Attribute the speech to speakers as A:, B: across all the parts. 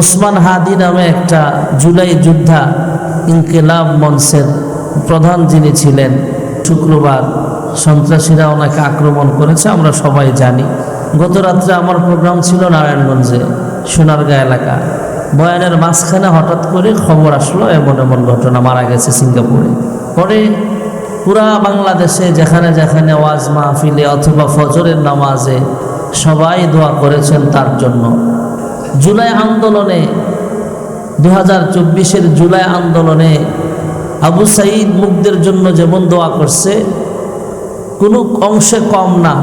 A: ওসমান হাদি নামে একটা জুলাই যোদ্ধা ইনকিলাব মঞ্চের প্রধান যিনি ছিলেন, শুক্রবার সন্ত্রাসীরা ওনাকে আক্রমণ করেছে, আমরা সবাই জানি। গত রাত্রে আমার প্রোগ্রাম ছিল নারায়ণগঞ্জে, সোনারগাঁ এলাকা। বয়ানের মাঝখানে হঠাৎ করে খবর আসলো এমন এমন ঘটনা, মারা গেছে সিঙ্গাপুরে। পরে পুরা বাংলাদেশে যেখানে যেখানে ওয়াজ মাহফিলে অথবা ফজরের নামাজে সবাই দোয়া করেছেন তার জন্য। জুলাই আন্দোলনে 2024-এর জুলাই আন্দোলনে আবু সাঈদ মুগ্ধের জন্য যেমন দোয়া করছে, কোনো অংশে কম না।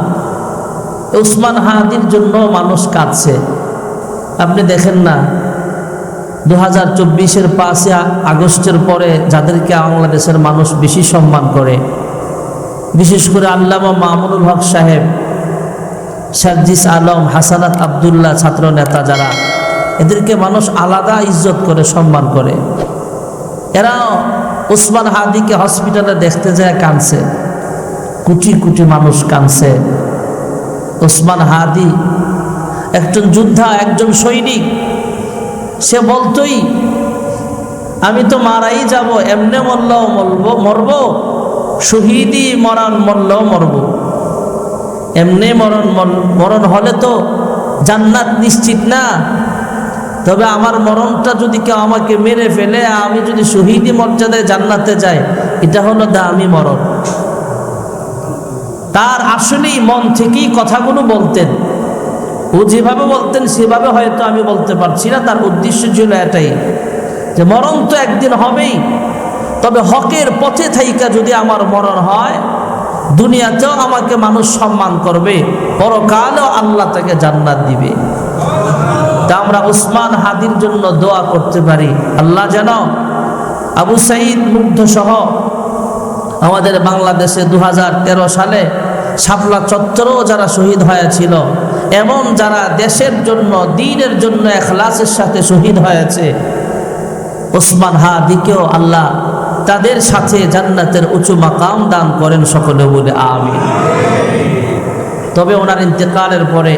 A: ওসমান হাদির জন্য মানুষ কাঁদছে। আপনি দেখেন না 2024-এর 5 আগস্টের পরে যাদেরকে বাংলাদেশের মানুষ বেশি সম্মান করে, বিশেষ করে আল্লামা মামুনুল হক সাহেব, সার্জিস আলম, হাসানাত আবদুল্লাহ ছাত্র নেতা, যারা এদেরকে মানুষ আলাদা ইজ্জত করে সম্মান করে, এরা ওসমান হাদিকে হসপিটালে দেখতে যায় কাঁদছে। কোটি কোটি মানুষ কাঁদছে। ওসমান হাদি একজন যোদ্ধা, একজন সৈনিক। সে বলতোই আমি তো মারাই যাব, এমনে মরলেও মরব, শহীদি মরণ মরলেও মরব। এমনি মরণ হলে তো জান্নাত নিশ্চিত না, তবে আমার মরণটা যদি কেউ আমাকে মেরে ফেলে, আমি যদি শহীদি মর্যাদায় জান্নাতে যাই, এটা হলো দামি মরণ। তার আসলেই মন থেকেই কথাগুলো বলতেন। ও যেভাবে বলতেন সেভাবে হয়তো আমি বলতে পারছি না, তার উদ্দেশ্য ছিল এটাই যে মরণ তো একদিন হবেই, তবে হকের পথে থাইকা যদি আমার মরণ হয়, দুনিয়াতেও আমাকে মানুষ সম্মান করবে, পরকালেও আল্লাহ তাকে জান্নাত দিবে। তা আমরা ওসমান হাদির জন্য দোয়া করতে পারি, আল্লাহ যেন আবু সাঈদ মুগ্ধ সহ আমাদের বাংলাদেশে 2013 সালে শাপলা চত্বরেও যারা শহীদ হয়েছিল, এমন যারা দেশের জন্য, দ্বীনের জন্য ইখলাসের সাথে শহীদ হয়েছে, ওসমান হাদিকেও আল্লাহ তাদের সাথে জান্নাতের উঁচু মাকাম দান করেন, সকলে বলে আমিন। তবে ওনার ইন্তেকালের পরে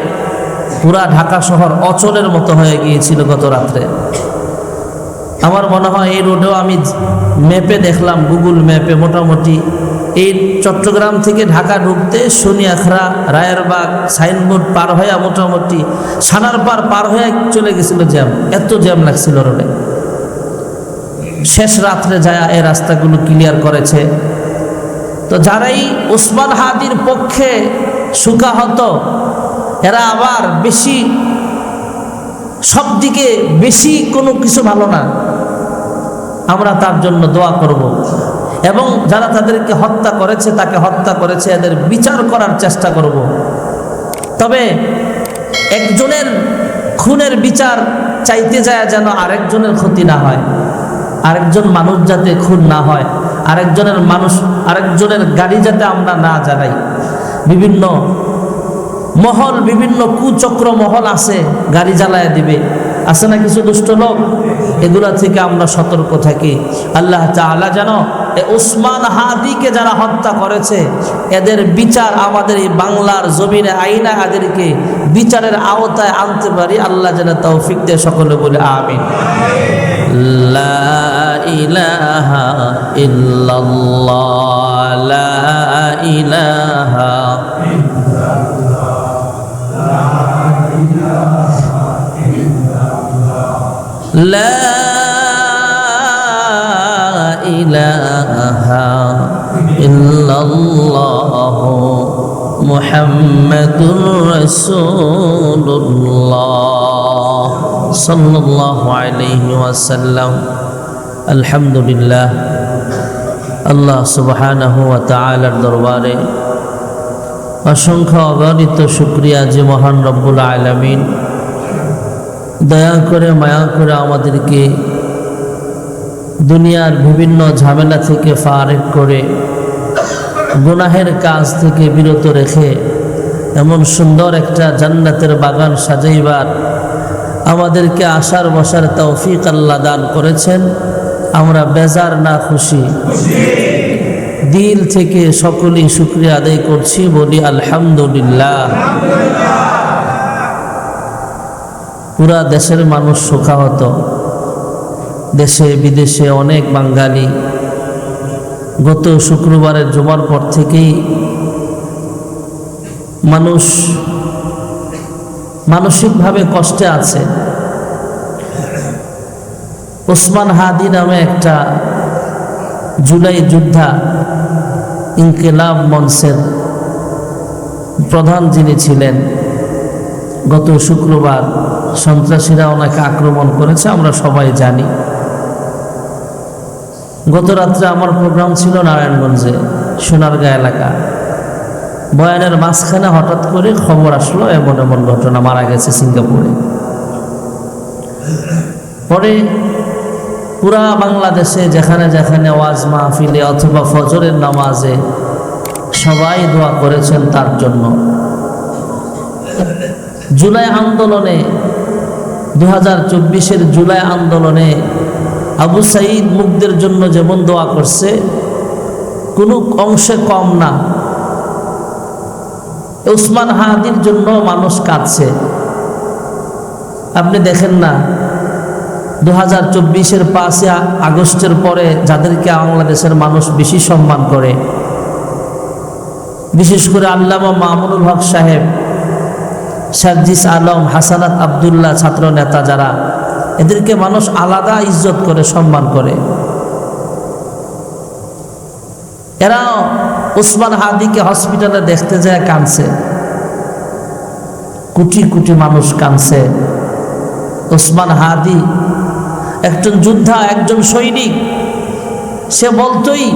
A: পুরা ঢাকা শহর অচলের মতো হয়ে গিয়েছিল গত রাত্রে। আমার মনে হয় এই রোডেও আমি ম্যাপে দেখলাম, গুগল ম্যাপে, মোটামুটি এই চট্টগ্রাম থেকে ঢাকা ঢুকতে শনিয়াখড়া, রায়েরবাগ, সাইনবোর্ড পার হয়ে মোটামুটি সানারপাড় পার হয়ে চলে গেছিল জ্যাম, এত জ্যাম লাগছিল রোডে। শেষ রাত্রে যায় এই রাস্তাগুলো ক্লিয়ার করেছে। তো যারাই ওসমান হাদির পক্ষে সুকাহত, এরা আবার বেশি, সব দিকে বেশি কোনো কিছু ভালো না। আমরা তার জন্য দোয়া করব এবং যারা তাদেরকে হত্যা করেছে, তাকে হত্যা করেছে, এদের বিচার করার চেষ্টা করব। তবে একজনের খুনের বিচার চাইতে যায় যেন আরেকজনের ক্ষতি না হয়, আরেকজন মানুষ যাতে খুন না হয়, আরেকজনের গাড়ি যাতে আমরা না জ্বালাই। বিভিন্ন মহল, বিভিন্ন কুচক্র মহল আছে, গাড়ি জ্বালায় দিবে, আছে না কিছু দুষ্ট লোক, এগুলা থেকে আমরা সতর্ক থাকি। আল্লাহ তাআলা যেন ওসমান হাদিকে যারা হত্যা করেছে এদের বিচার আমাদের এই বাংলার জমিনে আইনা এদেরকে বিচারের আওতায় আনতে পারি, আল্লাহ যেন তৌফিক দেয়, সকলে বলে আমিন। লা ইলাহা ইল্লাল্লাহ, লা ইলাহা লা ইলাহা ইল্লাল্লাহ মুহাম্মাদুর রাসূলুল্লাহ সাল্লাল্লাহু আলাইহি ওয়াসাল্লাম। আলহামদুলিল্লাহ, আল্লাহ সুবহানাহু ওয়া তাআলার দরবারে অসংখ্য অগণিত শুকরিয়া যে মহান রব্বুল আলামিন দয়া করে, মায়া করে আমাদেরকে দুনিয়ার বিভিন্ন ঝামেলা থেকে ফারেক করে, গুনাহের কাজ থেকে বিরত রেখে এমন সুন্দর একটা জান্নাতের বাগান সাজাইবার আমাদেরকে আসার বসার তৌফিক আল্লাহ দান করেছেন। আমরা বেজার না খুশি, দিল থেকে সকলেই শুকরিয়া আদায় করছি, বলি আলহামদুলিল্লাহ। পুরা দেশের মানুষ শোকাহত, দেশে বিদেশে অনেক বাঙালি গত শুক্রবারের জুমার পর থেকেই মানুষ মানসিকভাবে কষ্টে আছে। ওসমান হাদি নামে একটা জুলাই যোদ্ধা ইনকিলাব মঞ্চের প্রধান যিনি ছিলেন, গত শুক্রবার সন্ত্রাসীরা ওনাকে আক্রমণ করেছে, আমরা সবাই জানি। গত রাত্রে আমার প্রোগ্রাম ছিল নারায়ণগঞ্জে সোনারগাঁ এলাকা। বয়ানের মাঝখানে হঠাৎ করে খবর আসলো এমন এমন ঘটনা, মারা গেছে সিঙ্গাপুরে। পরে পুরা বাংলাদেশে যেখানে যেখানে ওয়াজ মাহফিলে অথবা ফজরের নামাজে সবাই দোয়া করেছেন তার জন্য। জুলাই আন্দোলনে 2024-এর জুলাই আন্দোলনে আবু সাঈদ মুগ্ধের জন্য যেমন দোয়া করছে, কোনো অংশে কম না। ওসমান হাদির জন্য মানুষ কাঁদছে। আপনি দেখেন না 2024-এর 5 আগস্টের পরে যাদেরকে বাংলাদেশের মানুষ বেশি সম্মান করে, বিশেষ করে আল্লামা মামুনুল হক সাহেব, সার্জিস আলম, হাসানাত আবদুল্লাহ ছাত্র নেতা, যারা এদেরকে মানুষ আলাদা ইজ্জত করে সম্মান করে। এরাও ওসমান হাদিকে হসপিটালে দেখতে যায় কাঁদছে, কোটি কোটি মানুষ কাঁদছে। ওসমান হাদি একজন যোদ্ধা, একজন সৈনিক। সে বলতোই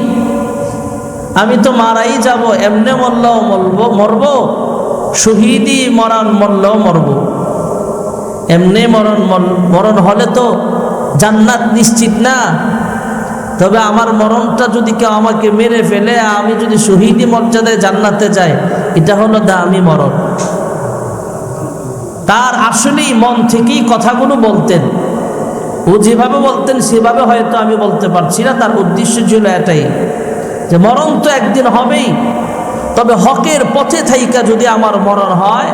A: আমি তো মারাই যাব, এমনে মরলেও মরব, শহীদি মরণ মরলেও মরব। এমনি মরণ হলে তো জান্নাত নিশ্চিত না, তবে আমার মরণটা যদি কেউ আমাকে মেরে ফেলে, আমি যদি শহীদি মর্যাদায় জান্নাতে যাই, এটা হলো দামি মরণ। তার আসলেই মন থেকেই কথাগুলো বলতেন। ও যেভাবে বলতেন সেভাবে হয়তো আমি বলতে পারছি না, তার উদ্দেশ্য ছিল এটাই যে মরণ তো একদিন হবেই, তবে হকের পথে থাইকা যদি আমার মরণ হয়,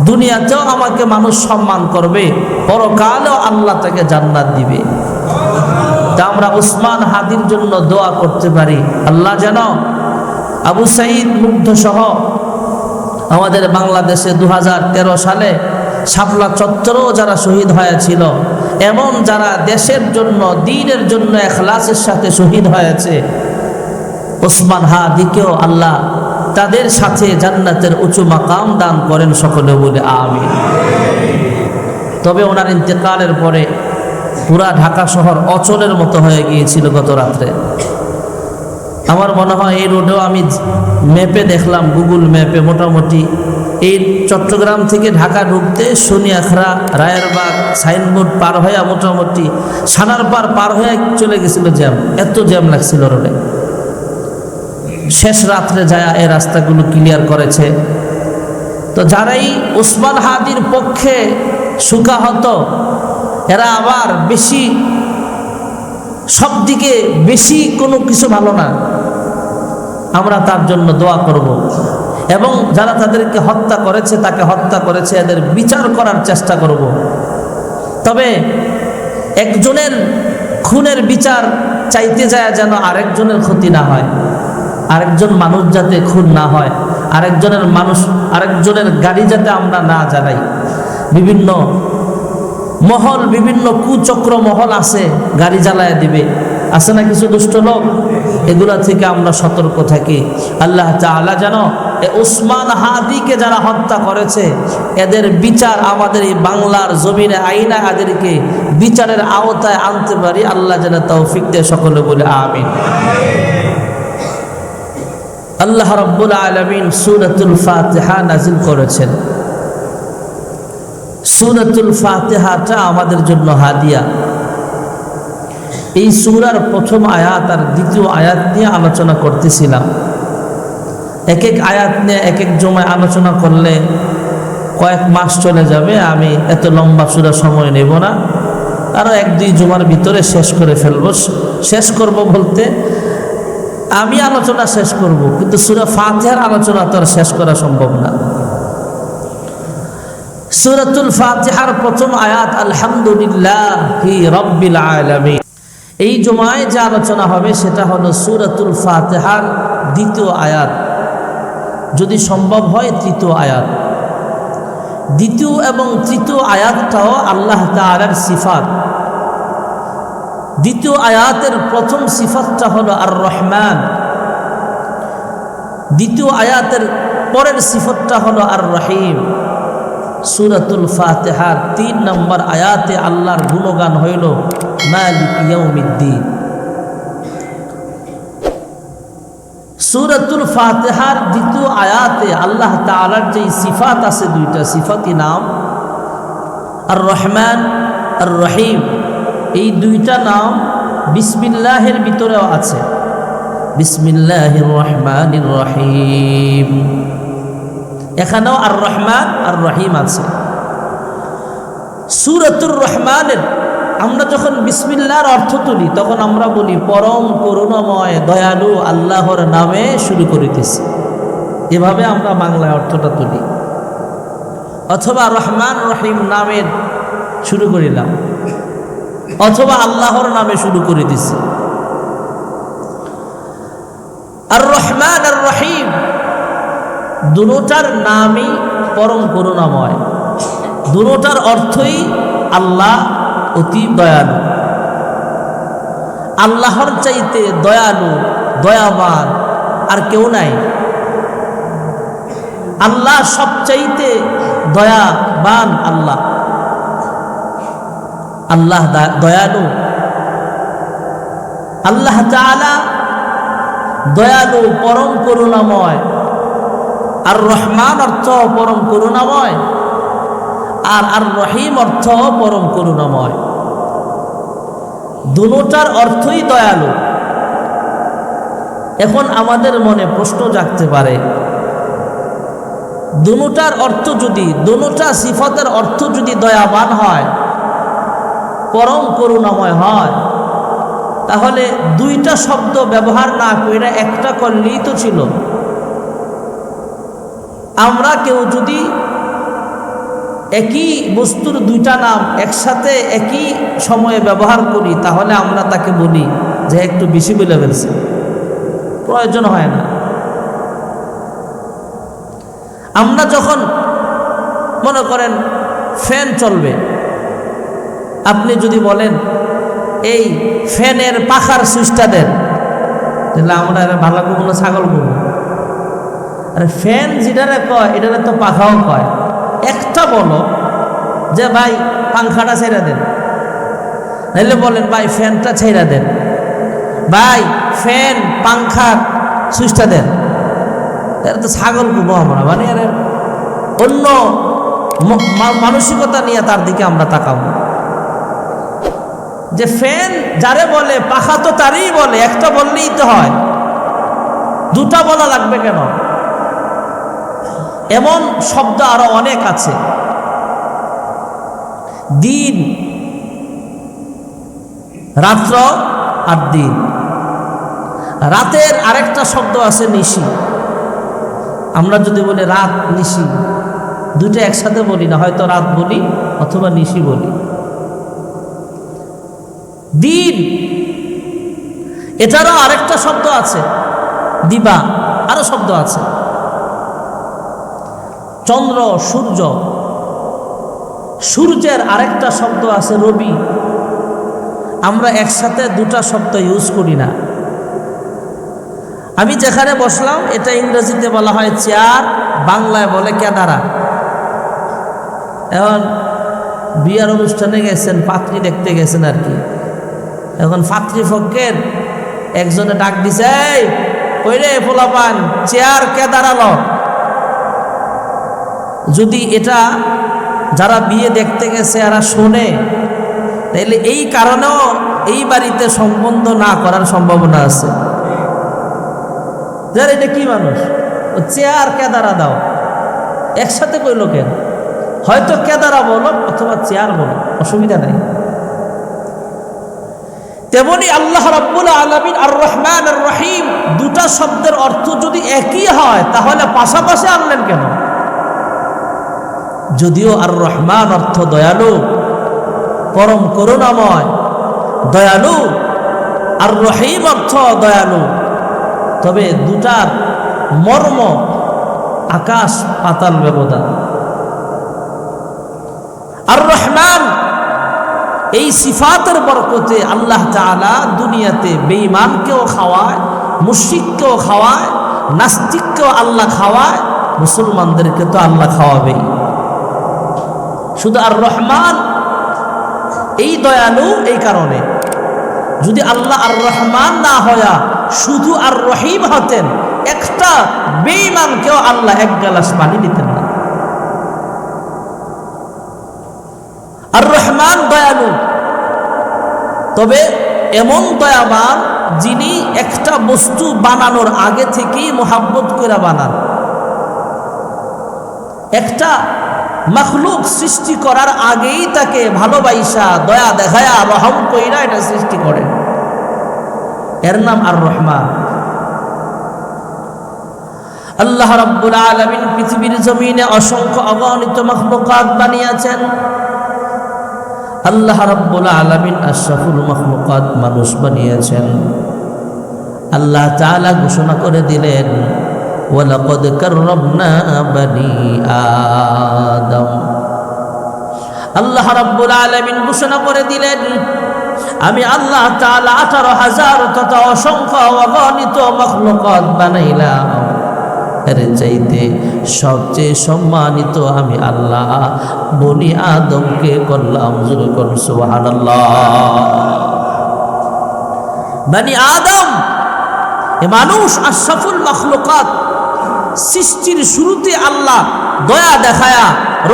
A: দুনিয়াতেও আমাকে মানুষ সম্মান করবে, পরকালেও আল্লাহ তাকে জান্নাত দিবে। তা আমরা ওসমান হাদির জন্য দোয়া করতে পারি, আল্লাহ যেন আবু সাঈদ মুগ্ধ সহ আমাদের বাংলাদেশে 2013 সালে শাপলা চত্বরেও যারা শহীদ হয়েছিল, এমন যারা দেশের জন্য দ্বীনের জন্য ইখলাসের সাথে শহীদ হয়েছে, ওসমান হাদিকেও আল্লাহ তাদের সাথে জান্নাতের উঁচু মাকাম দান করেন, সকলে বলে আমিন। তবে ওনার ইন্তেকালের পরে পুরা ঢাকা শহর অচলের মতো হয়ে গিয়েছিল গত রাত্রে। আমার মনে হয় এই রোডেও আমি ম্যাপে দেখলাম, গুগল ম্যাপে, মোটামুটি এই চট্টগ্রাম থেকে ঢাকা ঢুকতে শনিয়াখড়া, রায়েরবাগ, সাইনবোর্ড পার হয়ে মোটামুটি সানারপাড় পার হয়ে চলে গেছিল জ্যাম, এত জ্যাম লাগছিল রোডে। শেষ রাত্রে যায় এই রাস্তাগুলো ক্লিয়ার করেছে। তো যারাই ওসমান হাদির পক্ষে শোকাহত, এরা আবার বেশি সব দিকে বেশি কোনো কিছু ভালো না। আমরা তার জন্য দোয়া করব এবং যারা তাদেরকে হত্যা করেছে, তাকে হত্যা করেছে, এদের বিচার করার চেষ্টা করব। তবে একজনের খুনের বিচার চাইতে যায় যেন আরেকজনের ক্ষতি না হয়, আরেকজন মানুষ যাতে খুন না হয়, আরেকজনের গাড়ি যাতে আমরা না জ্বালাই। বিভিন্ন মহল, বিভিন্ন কুচক্র মহল আছে, গাড়ি জ্বালায় দিবে, আছে না কিছু দুষ্ট লোক, এগুলা থেকে আমরা সতর্ক থাকি। আল্লাহ তাআলা যেন ওসমান হাদিকে যারা হত্যা করেছে এদের বিচার আমাদের এই বাংলার জমিনে আইনা এদেরকে বিচারের আওতায় আনতে পারি, আল্লাহ যেন তৌফিক দেয়, সকলে বলে আমিন। আল্লাহ রাব্বুল আলামিন সূরাতুল ফাতিহা নাযিল করেছেন। সূরাতুল ফাতিহাটা আমাদের জন্য হাদিয়া। এই সূরার প্রথম আয়াত আর দ্বিতীয় আয়াত নিয়ে আলোচনা করতেছিলাম। এক এক আয়াত নিয়ে এক এক জমায় আলোচনা করলে কয়েক মাস চলে যাবে। আমি এত লম্বা সূরা সময় নেব না, আরও 1-2 জমার ভিতরে শেষ করে ফেলবো। শেষ করব বলতে আমি আলোচনা শেষ করব, কিন্তু সূরা ফাতিহার আলোচনা তো আর শেষ করা সম্ভব না। সূরাতুল ফাতিহার প্রথম আয়াত আলহামদুলিল্লাহি রাব্বিল আলামিন। এই জুমায় যে আলোচনা হবে সেটা হলো সূরাতুল ফাতিহার দ্বিতীয় আয়াত, যদি সম্ভব হয় তৃতীয় আয়াত। দ্বিতীয় এবং তৃতীয় আয়াতটাও আল্লাহ তাআলার সিফাত। দ্বিতীয় আয়াতের প্রথম সিফাতটা হলো আর রহমান, দ্বিতীয় আয়াতের পরের সিফাতটা হলো আর রহিম। সূরাতুল ফাতিহার ৩ নম্বর আয়াতে আল্লাহর গুণগান হইল মালিক ইয়াউমিদ্দিন। সূরাতুল ফাতিহার দ্বিতীয় আয়াতে আল্লাহ তাআলার যে সিফাত আছে, দুইটা সিফাতি নাম আর রহমান আর রহিম, এই দুইটা নাম বিসমিল্লাহের ভিতরেও আছে। বিসমিল্লাহির রহমানির রহিম, এখানেও আর রহমান আর রহিম আছে। সূরাতুর রহমানের আমরা যখন বিসমিল্লাহর অর্থ তুলি তখন আমরা বলি পরম করুণাময় দয়ালু আল্লাহর নামে শুরু করিতেছি, এভাবে আমরা বাংলায় অর্থটা তুলি। অথবা রহমান রহিম নামের শুরু করিলাম, অথবা আল্লাহর নামে শুরু করে দিছি। আর রহমান আর রহিম দুটোটার নামই পরম করুণাময়, দুটোটার অর্থই আল্লাহ অতি দয়ালু। আল্লাহর চাইতে দয়ালু দয়াবান আর কেউ নাই। আল্লাহ সবচাইতে দয়াবান, আল্লাহ আল্লাহ দয়ালু। আল্লাহ তাআলা দয়ালু, পরম করুণাময়। আর রহমান অর্থ পরম করুণাময়, আর আর রহিম অর্থ পরম করুণাময়। দুটোটার অর্থই দয়ালু। এখন আমাদের মনে প্রশ্ন জাগতে পারে, দুটোটার অর্থ যদি, দুটোটা সিফাতের অর্থ যদি দয়াবান হয়, পরম করুণাময় হয়, তাহলে দুইটা শব্দ ব্যবহার না করে একটা করলেই তো ছিল। আমরা কেউ যদি একই বস্তুর দুইটা নাম একসাথে একই সময়ে ব্যবহার করি তাহলে আমরা তাকে বলি যে একটু বেশি বলে ফেলছে, প্রয়োজন হয় না। আমরা যখন মনে করেন ফ্যান চলবে, আপনি যদি বলেন এই ফ্যানের পাখার সুইচটা দেন, তাহলে আমরা ভালো করবো না ছাগল করবো? আরে ফ্যান যেটারে কয় এটারে তো পাখাও কয়। একটা বলো যে ভাই পাংখাটা ছেড়ে দেন, নাহলে বলেন ভাই ফ্যানটা ছেড়ে দেন, ভাই ফ্যান পাংখার সুইচটা দেন। এটা তো ছাগল করবো আমরা, মানে এর অন্য মানসিকতা নিয়ে তার দিকে আমরা তাকাবো। যে ফ্যান যারে বলে পাখা তো তারই বলে, একটা বললেই তো হয়, দুটা বলা লাগবে কেন? এমন শব্দ আরো অনেক আছে। দিন, রাত্র আর দিন। রাতের আরেকটা শব্দ আছে নিশি। আমরা যদি বলি রাত নিশি, দুটো একসাথে বলি না, হয়তো রাত বলি অথবা নিশি বলি। দিন, এটারও আরেকটা শব্দ আছে দিবা, আরো শব্দ আছে। চন্দ্র, সূর্য, সূর্যের আরেকটা শব্দ আছে রবি। আমরা একসাথে দুটা শব্দ ইউজ করি না। আমি যেখানে বসলাম এটা ইংরেজিতে বলা হয় চেয়ার, বাংলায় বলে কেদারা। এখন বিয়ার অনুষ্ঠানে গেছেন, পাত্রী দেখতে গেছেন আর কি, এখন পাত্রীপক্ষের একজনে ডাক দিছে, এই কই রে পোলাপান, চেয়ার কে দাঁড়ালো? যদি এটা যারা বিয়ে দেখতে গেছে এরা শোনে, তাইলে এই কারণেও এই বাড়িতে সম্বন্ধ না করার সম্ভাবনা আছে। যার এটা কি মানুষ, চেয়ার কেদারা দাও, একসাথে কইল কেন? হয়তো কেদারা বলো অথবা চেয়ার বলো, অসুবিধা নাই। তেমনি আল্লাহ রাব্বুল আলামিন আর রহমান আর রহিম দুটা শব্দের অর্থ যদি একই হয় তাহলে পাশাপাশি আনলেন কেন? যদিও আর রহমান অর্থ দয়ালু, পরম করুণাময়, দয়ালু, আর রহিম অর্থ দয়ালু, তবে দুটার মর্ম আকাশ পাতাল ব্যবধান। আর রহমান এই সিফাতের বরকতে আল্লাহ তাআলা দুনিয়াতে বেঈমানকেও খাওয়ায়, মুশরিককেও খাওয়ায়, নাস্তিককেও আল্লাহ খাওয়ায়, মুসলমানদেরকে তো আল্লাহ খাওয়াবেই। শুধু আর রহমান এই দয়ালু এই কারণে, যদি আল্লাহ আর রহমান না হয়া শুধু আর রহিম হতেন, একটা বেঈমানকেও আল্লাহ এক গ্লাস পানি দিতেন না। আর রহমান দয়ালু, তবে এমন দয়াবান যিনি একটা বস্তু বানানোর আগে থেকেই মোহাব্বত করে বানান। একটা মাখলুক সৃষ্টি করার আগেই তাকে ভালোবাসা, দয়া দেখায়া, রহম কইরা এটা সৃষ্টি করেন। এর নাম আর রহমান। আল্লাহ রাব্বুল আলামিন পৃথিবীর জমিনে অসংখ্য অগণিত মাখলুকাত বানিয়েছেন। আল্লাহ রাব্বুল আলামিন আশরাফুল মাখলুকাত মানুষ বানিয়েছেন। আল্লাহ তাআলা ঘোষণা করে দিলেন, ওয়ালাকাদ কাররামনা বানি আদম। আল্লাহ রাব্বুল আলামিন ঘোষণা করে দিলেন, আমি আল্লাহ তাআলা 18,000 তথা অসংখ্য অগণিত মাখলুকাত বানাইলাম। এর চাইতে সবচেয়ে সম্মানিত আমি আল্লাহ বনি আদমকে করলাম। জোরে করুন সুবহানাল্লাহ। বনি আদম, এ মানুষ আশরাফুল মাখলুকাত। সৃষ্টির শুরুতে আল্লাহ দয়া দেখায়া,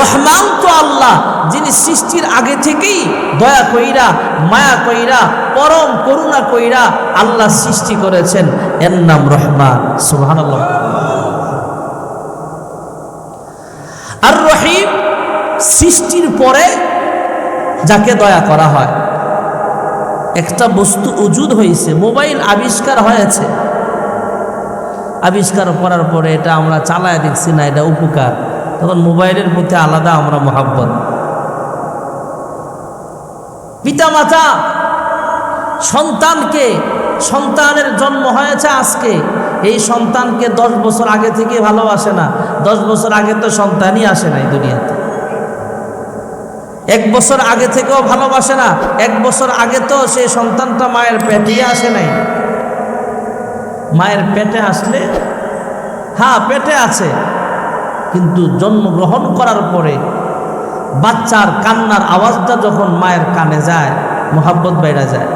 A: রহমান তো আল্লাহ যিনি সৃষ্টির আগে থেকেই দয়া কইরা, মায়া কইরা, পরম করুণা কইরা আল্লাহ সৃষ্টি করেছেন। এর নাম রহমান। সুবহানাল্লাহ। আর রহিম সৃষ্টির পরে যাকে দয়া করা হয়। একটা বস্তু উজুদ হয়েছে, মোবাইল আবিষ্কার হয়েছে, আবিষ্কার করার পরে এটা আমরা চালায় দেখছি না, এটা উপকার, তখন মোবাইলের প্রতি আলাদা আমরা মহাব্বত। পিতামাতা সন্তানকে, সন্তানের জন্ম হয়েছে আজকে, এই সন্তানকে 10 বছর আগে থেকে ভালোবাসে না। 10 বছর আগে তো সন্তানই আসে নাই দুনিয়াতে। 1 বছর আগে থেকেও ভালোবাসে না। 1 বছর আগে তো সেই সন্তানটা মায়ের পেটে আসে নাই। মায়ের পেটে আসলে, হ্যাঁ পেটে আছে, কিন্তু জন্মগ্রহণ করার পরে বাচ্চার কান্নার আওয়াজটা যখন মায়ের কানে যায়, মোহাব্বত বেড়ে যায়।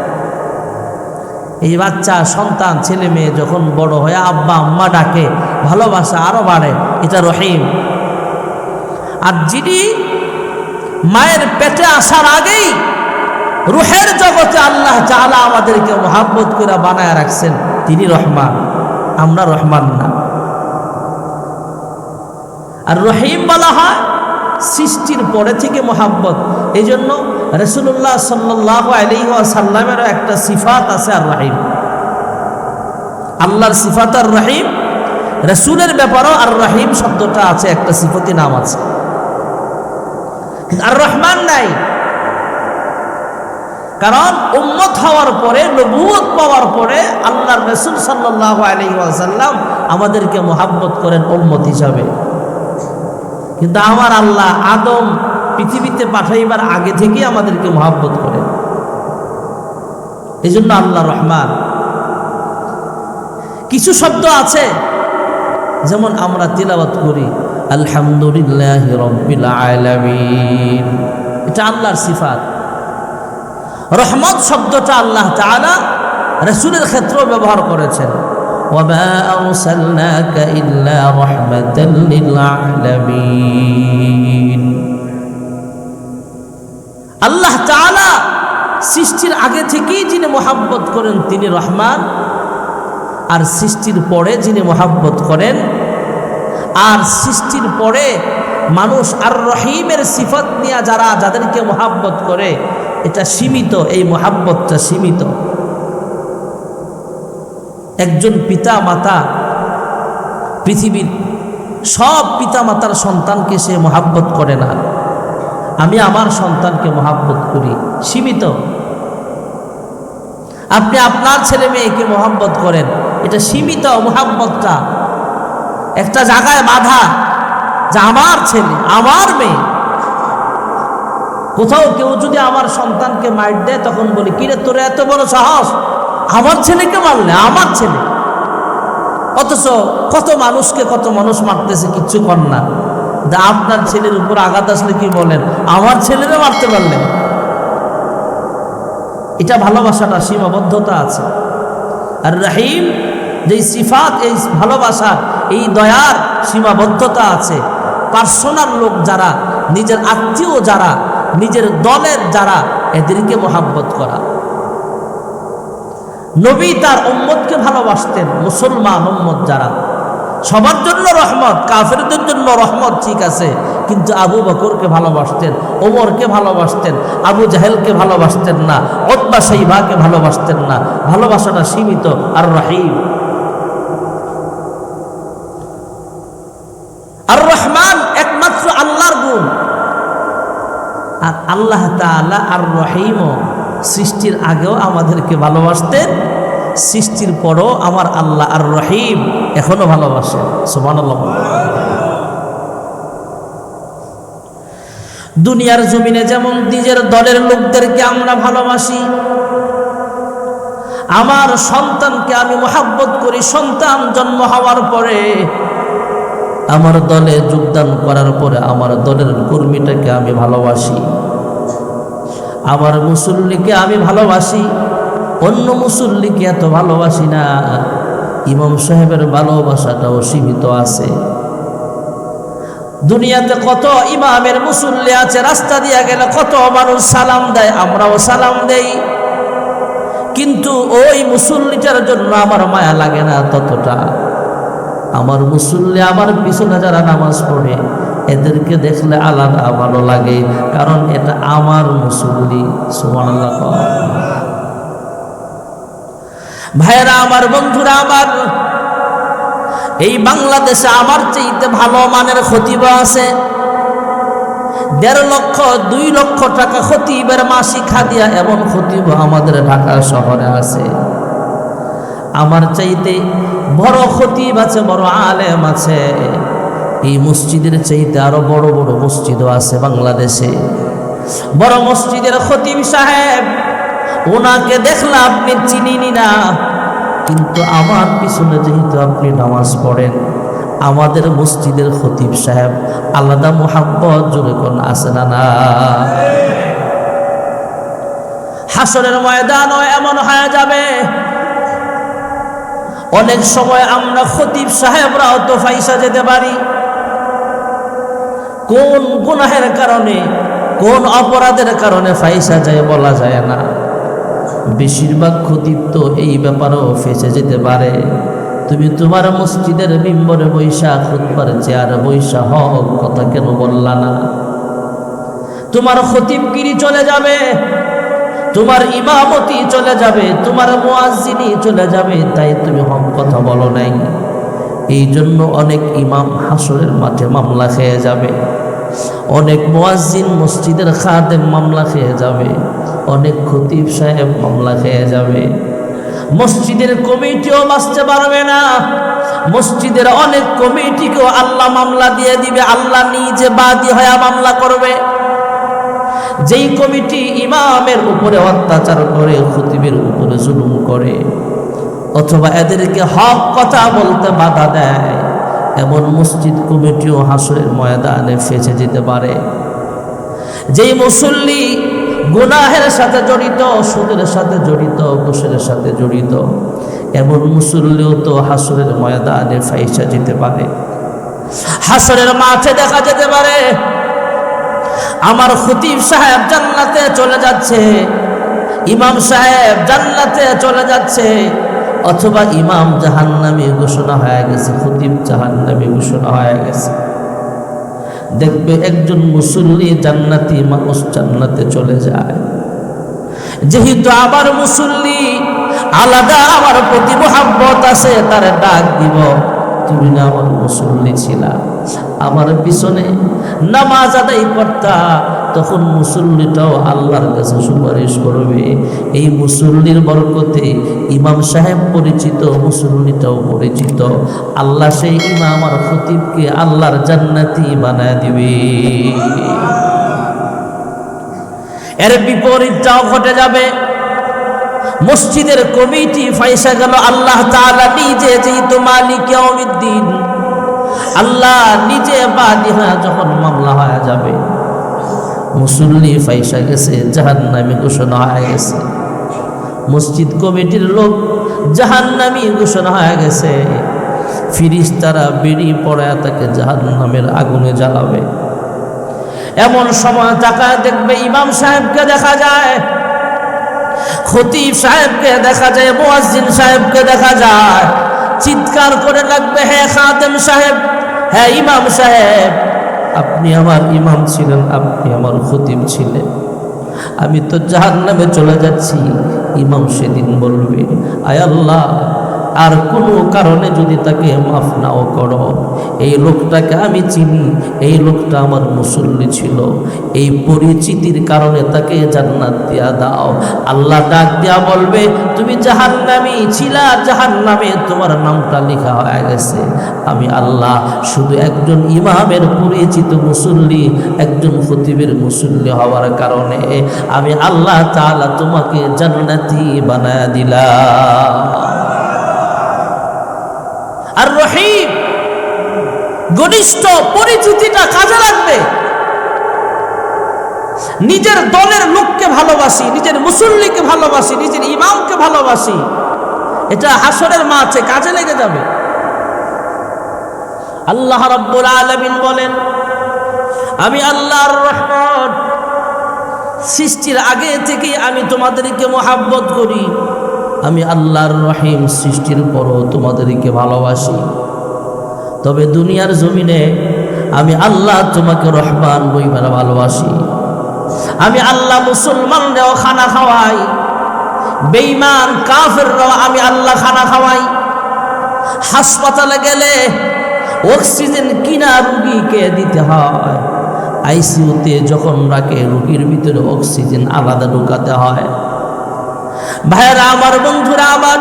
A: এই বাচ্চা, সন্তান, ছেলে মেয়ে যখন বড় হয়ে আব্বা আম্মা ডাকে, ভালোবাসা আরো বাড়ে। এটা রহিম। আর যিনি মায়ের পেটে আসার আগেই রূহের জগতে আল্লাহ তাআলা আমাদেরকে মোহাব্বত করে বানায় রাখছেন, তিনি রহমান। আমরা রহমান না। আর রহিম বলা হয় সৃষ্টির পরে থেকে মোহাব্বত। এই জন্য রাসূলুল্লাহ সাল্লাল্লাহু আলাইহি ওয়াসাল্লামের একটা সিফাত আছে আর রহিম। আল্লাহর সিফাত আর রহিম, রাসূলের ব্যাপারও আর রহিম শব্দটা আছে, একটা সিফতি নাম আছে, আর রহমান নাই। কারণ উম্মত হওয়ার পরে, নবুয়ত পাওয়ার পরে আল্লাহর রাসূল সাল্লাল্লাহু আলাইহি ওয়াসাল্লাম আমাদেরকে মোহাব্বত করেন উম্মত হিসাবে। কিন্তু আমার আল্লাহ আদম পৃথিবীতে পাঠাইবার আগে থেকেই আমাদেরকে মোহাব্বত করেন। এই জন্য আল্লাহ রহমান। কিছু শব্দ আছে যেমন আমরা তিলাওয়াত করি, আলহামদুলিল্লাহি রাব্বিল আলামিন, এটা আল্লাহর সিফাত। রহমত শব্দটা আল্লাহ তাআলা রাসূলের ক্ষেত্রেও ব্যবহার করেছেন, ওয়ামা আরসালনাকা ইল্লা রাহমাতাল লিল আলামিন। আল্লাহ তাআলা সৃষ্টির আগে থেকেই যিনি মোহাব্বত করেন তিনি রহমান, আর সৃষ্টির পরে যিনি মোহাব্বত করেন, আর সৃষ্টির পরে মানুষ আর রহিমের সিফত নিয়ে যাদেরকে মোহাব্বত করে, এটা সীমিত, এই মোহাব্বতটা সীমিত। একজন পিতা মাতা পৃথিবীর সব পিতামাতার সন্তানকে সে মহাব্বত করে না, আমি আমার সন্তানকে মহাব্বত করি। সীমিত। আপনি আপনার ছেলে মেয়েকে মহাব্বত করেন, এটা সীমিত মহাব্বতটা। একটা জায়গায় বাধা যে আমার ছেলে আমার মেয়ে। কোথাও কেউ যদি আমার সন্তানকে মার দেয় তখন বলি, কিরে তোর এত বড় সাহস, আমার ছেলেকে মারলে? আমার ছেলে। অথচ কত মানুষকে কত মানুষ মারতেছে, কিচ্ছু কর না। আপনার ছেলের উপর আঘাত আসলে কি বলেন, আমার ছেলেরে মারতে পারলেন? এটা ভালোবাসাটা সীমাবদ্ধতা আছে। আর রহিম যেই সিফাত, এই ভালোবাসা, এই দয়ার সীমাবদ্ধতা আছে। পার্সোনাল লোক যারা, নিজের আত্মীয় যারা, নিজের দলের যারা, এদেরকে মহাব্বত করা। নবী তার উম্মতকে ভালোবাসতেন। মুসলমান উম্মত যারা, সবার জন্য রহমত, কাফেরদের জন্য রহমত, ঠিক আছে, কিন্তু আবু বকরকে ভালোবাসতেন, ওমরকে ভালোবাসতেন, আবু জাহেলকে ভালোবাসতেন না, উতবা শাইবাকে ভালোবাসতেন না। ভালোবাসাটা সীমিত। আর রহিম, আর রহমান একমাত্র আল্লাহর গুণ। আর আল্লাহ তাআলা আর রহিমও সৃষ্টির আগেও আমাদেরকে ভালোবাসতেন, সৃষ্টির পরও আমার আল্লাহ আর রহিম এখনো ভালোবাসেন। সুবহানাল্লাহ। দুনিয়ার জমিনে যেমন নিজের দলের লোকদেরকে আমরা ভালোবাসি, আমার সন্তানকে আমি মহাব্বত করি। সন্তান জন্ম হওয়ার পরে, আমার দলে যোগদান করার পরে আমার দলের কর্মীটাকে আমি ভালোবাসি, আমার মুসল্লিকে আমি ভালোবাসি। অন্য মুসল্লিকে এত ভালোবাসি না। ইমাম সাহেবের ভালোবাসাটাও সীমিত আছে। দুনিয়াতে কত ইমামের মুসল্লি আছে, রাস্তা দিয়ে গেলে কত মানুষ সালাম দেয়, আমরাও সালাম দেই, কিন্তু ওই মুসল্লিটার জন্য আমার মায়া লাগে না ততটা। আমার মুসল্লি, আমার পিছনে যারা নামাজ পড়ে, এদেরকে দেখলে আলাদা ভালো লাগে, কারণ এটা আমার মুসল্লি। সুবহানাল্লাহ। ভাইরা আমার, বন্ধুরা আমার, এই বাংলাদেশে আমার চাইতে ভালো মানের খতিব আছে। 1.5 লক্ষ 2 লক্ষ টাকা খতিবের মাসিক হাদিয়া, এমন খতিব আমাদের ঢাকা শহরে আছে। আমার চাইতে বড় খতিব আছে, বড় আলেম আছে। এই মসজিদের চাইতে আরো বড় বড় মসজিদও আছে বাংলাদেশে। বড় মসজিদের খতিব সাহেব, ওনাকে দেখলে আপনি চিনিনি না, কিন্তু আমার পিছনে যেহেতু আপনি নামাজ পড়েন, আমাদের মসজিদের খতিব সাহেব আলাদা মুহাব্বত জোরে কোন আছে না? না। হাসরের ময়দানও এমন হয়ে যাবে, অনেক সময় আমরা খতিব সাহেবরাও তো ফাইসা যেতে পারি। কোন গুনাহের কারণে, কোন অপরাধের কারণে ফাইসা যায় বলা যায় না। বেশিরভাগ খতিব তো এই ব্যাপারেও ফেসে যেতে পারে। তুমি তোমার মসজিদের মিম্বরে বৈশা, খুতবার চেয়ারে বৈশা হক কথা কেন বললা না? তোমার খতিবগিরি চলে যাবে, তোমার ইমামতি চলে যাবে, তোমার মুয়াজ্জিনি চলে যাবে, তাই তুমি হক কথা বলো নাই। এই জন্য অনেক ইমাম হাসরের মাঠে মামলা খেয়ে যাবে, অনেক মুয়াজ্জিন মসজিদের খাদেম মামলা খেয়ে যাবে, অনেক খতিব সাহেব মামলা খেয়ে যাবে। মসজিদের কমিটিও বাঁচতে পারবে না। মসজিদের অনেক কমিটিকেও আল্লাহ মামলা দিয়ে দিবে, আল্লাহ নিজে বাদী হয়ে মামলা করবে। যেই কমিটি ইমামের উপরে অত্যাচার করে, খতিবের উপরে জুলুম করে, অথবা এদেরকে হক কথা বলতে বাধা দেয়, এমন মসজিদ কমিটিও হাসরের ময়দানে ফেঁসে যেতে পারে। যেই মুসল্লি গুনাহের সাথে জড়িত, সুদের সাথে জড়িত, ঘুষের সাথে জড়িত, এমন মুসল্লিও তো হাসরের ময়দানে ফাইসা যেতে পারে। হাসরের মাঠে দেখা যেতে পারে আমার খতিব সাহেব জান্নাতে চলে যাচ্ছে, ইমাম সাহেব জান্নাতে চলে যাচ্ছে, অথবা ইমাম জাহান্নামী ঘোষণা হয়ে গেছে, খতিব জাহান্নামী ঘোষণা হয়ে গেছে। দেখবে একজন মুসল্লি জান্নাতি মানুষ জান্নাতে চলে যায়। যেহেতু আমার মুসল্লি আলাদা, আমার প্রতি মুহাব্বত আছে, তার ডাক দিব, তুমি না আমার মুসল্লি ছিলা, আমার পিছনে নামাজ আদায় করতা, তখন মুসল্লিটাও আল্লাহর কাছে সুপারিশ করবে। এই মুসল্লির বরকতে ইমাম সাহেব পরিচিত, মুসল্লিটাও পরিচিত। আল্লাহ সেই ইমাম আর খতিবকে আল্লাহর জান্নাতি বানায় দিবে। এর বিপরীতটাও ঘটে যাবে। মসজিদের কমিটি ফাইসা গেল, আল্লাহ তাআলা নিজে যেহেতু মালিক ইয়াউমিদ্দিন, আল্লাহ নিজে বাদিহা যখন মামলা হয়ে যাবে, মুসল্লি ফাইসা গেছে, জাহান্নামী ঘোষণা হয়ে গেছে, মসজিদ কমিটির লোক জাহান্নামী ঘোষণা হয়ে গেছে, ফিরিস্তারা বেরি পড়ে তাকে জাহান্নামের আগুনে জ্বালাবে। এমন সময় তাকায় দেখবে ইমাম সাহেবকে দেখা যায়, খতিব সাহেবকে দেখা যায়, মুয়াজ্জিন সাহেবকে দেখা যায়, চিৎকার করে লাগবে, হে খাদেম সাহেব, হে ইমাম সাহেব, আপনি আমার ইমাম ছিলেন, আপনি আমার খতিব ছিলেন, আমি তো জাহান্নামে চলে যাচ্ছি। ইমাম সেদিন বলবে, আয় আল্লাহ, আর কোনো কারণে যদি তাকে মাফ নাও করো, এই লোকটাকে আমি চিনি, এই লোকটা আমার মুসল্লি ছিল, এই পরিচিতির কারণে তাকে জান্নাত দিয়া দাও। আল্লাহ ডাক দিয়া বলবে, তুমি জাহান্নামী ছিলা, জাহান্নামে তোমার নামটা লেখা হয়ে গেছে। আমি আল্লাহ শুধু একজন ইমামের পরিচিত মুসল্লি, একজন খতিবের মুসল্লি হওয়ার কারণে আমি আল্লাহ তাআলা তোমাকে জান্নাতি বানায়া দিলাম। আর রহিম, ঘনিষ্ঠ পরিচিতিটা কাজে লাগবে। নিজের দলের লোককে ভালোবাসি, নিজের মুসল্লিকে ভালোবাসি, নিজের ইমামকে ভালোবাসি, এটা হাসরের মাঠে কাজে লেগে যাবে। আল্লাহ রাব্বুল আলামিন বলেন, আমি আল্লাহর রহমান, সৃষ্টির আগে থেকে আমি তোমাদেরকে মহাব্বত করি। আমি আল্লাহর রহিম, সৃষ্টির পরও তোমাদেরকে ভালোবাসি। তবে দুনিয়ার জমিনে আমি আল্লাহ তোমাকে রহমান বইবার ভালোবাসি। আমি আল্লাহ মুসলমানরাও খানা খাওয়াই, বেঈমান কাফেররাও আমি আল্লাহ খানা খাওয়াই। হাসপাতালে গেলে অক্সিজেন কিনা রুগীকে দিতে হয়, আইসিইউতে যখন রাখে রুগীর ভিতরে অক্সিজেন আলাদা ঢুকাতে হয়। ভাইরা আমার, বন্ধুরা আমার,